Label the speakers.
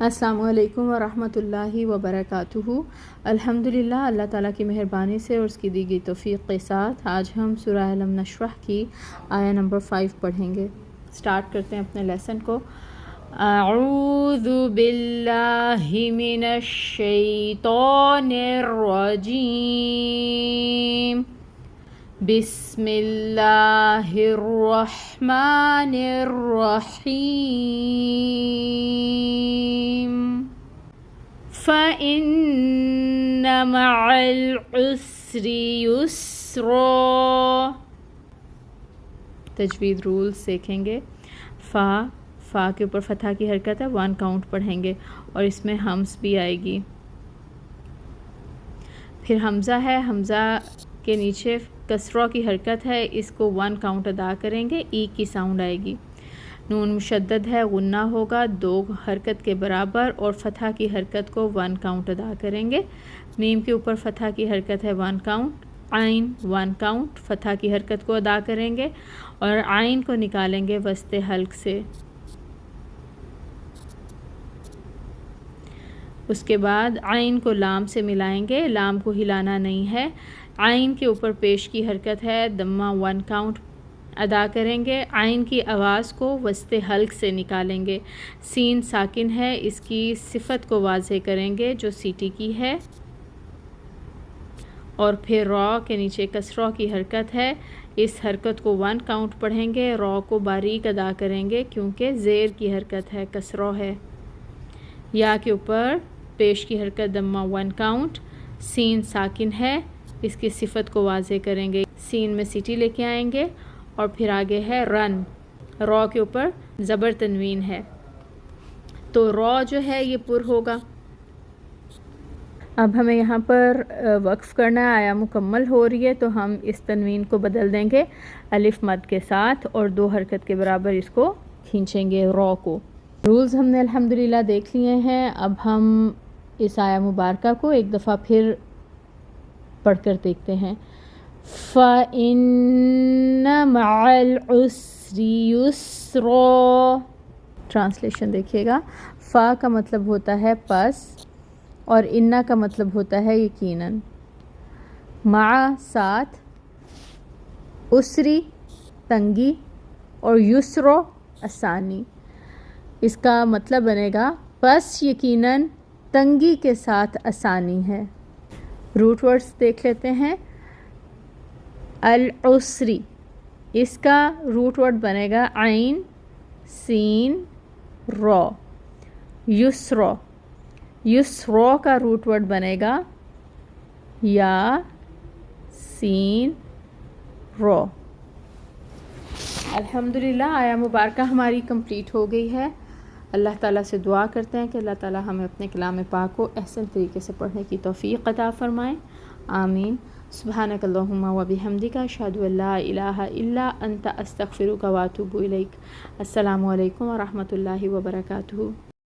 Speaker 1: السلام علیکم ورحمۃ اللہ وبرکاتہ۔ الحمدللہ، اللہ تعالیٰ کی مہربانی سے اور اس کی دی گئی توفیق کے ساتھ آج ہم سورہ الم نشرح کی آیہ نمبر 5 پڑھیں گے۔ سٹارٹ کرتے ہیں اپنے لیسن کو۔ اعوذ باللہ من الشیطان الرجیم، بسم اللہ الرحمن الرحیم، فَإِنَّ مَعَ الْعُسْرِ يُسْرًا۔ تجوید رولز دیکھیں گے۔ فا کے اوپر فتح کی حرکت ہے، 1 کاؤنٹ پڑھیں گے اور اس میں ہمز بھی آئے گی۔ پھر حمزہ ہے، حمزہ کے نیچے کسرہ کی حرکت ہے، اس کو 1 کاؤنٹ ادا کریں گے، ای کی ساؤنڈ آئے گی۔ نون مشدد ہے، غنہ ہوگا 2 حرکت کے برابر اور فتح کی حرکت کو 1 کاؤنٹ ادا کریں گے۔ میم کے اوپر فتح کی حرکت ہے 1 کاؤنٹ، عین 1 کاؤنٹ فتح کی حرکت کو ادا کریں گے اور عین کو نکالیں گے وسط حلق سے۔ اس کے بعد عین کو لام سے ملائیں گے، لام کو ہلانا نہیں ہے۔ عین کے اوپر پیش کی حرکت ہے، دمہ 1 کاؤنٹ ادا کریں گے، عین کی آواز کو وسط حلق سے نکالیں گے۔ سین ساکن ہے، اس کی صفت کو واضح کریں گے جو سیٹی کی ہے، اور پھر را کے نیچے کسرہ کی حرکت ہے، اس حرکت کو 1 کاؤنٹ پڑھیں گے، را کو باریک ادا کریں گے کیونکہ زیر کی حرکت ہے، کسرہ ہے۔ یا کے اوپر پیش کی حرکت دمہ 1 کاؤنٹ، سین ساکن ہے، اس کی صفت کو واضح کریں گے، سین میں سیٹی لے کے آئیں گے، اور پھر آگے ہے رن، را کے اوپر زبر تنوین ہے تو را جو ہے یہ پر ہوگا۔ اب ہمیں یہاں پر وقف کرنا ہے، آیا مکمل ہو رہی ہے تو ہم اس تنوین کو بدل دیں گے الف مد کے ساتھ اور 2 حرکت کے برابر اس کو کھینچیں گے را کو۔ رولز ہم نے الحمدللہ دیکھ لیے ہیں، اب ہم اس آیہ مبارکہ کو ایک دفعہ پھر پڑھ کر دیکھتے ہیں۔ فَإِنَّ مَعَ الْعُسْرِ يُسْرًا۔ ٹرانسلیشن دیکھیے گا۔ فا کا مطلب ہوتا ہے پس اور اِنَّ کا مطلب ہوتا ہے یقیناً، مع ساتھ، عسری تنگی اور یسرو آسانی۔ اس کا مطلب بنے گا پس یقیناً تنگی کے ساتھ آسانی ہے۔ روٹ ورڈز دیکھ لیتے ہیں۔ العسری، اس کا روٹ ورڈ بنے گا عین سین را۔ یسرا، یسرا کا روٹ ورڈ بنے گا یا سین را۔ الحمدللہ آیہ مبارکہ ہماری کمپلیٹ ہو گئی ہے۔ اللہ تعالیٰ سے دعا کرتے ہیں کہ اللہ تعالیٰ ہمیں اپنے کلام پاک کو احسن طریقے سے پڑھنے کی توفیق عطا فرمائیں، آمین۔ سبحانک اللہم و بحمدک، اشہد ان لا الہ الا انت، استغفرک و اتوب الیک۔ السلام علیکم ورحمۃ اللہ وبرکاتہ۔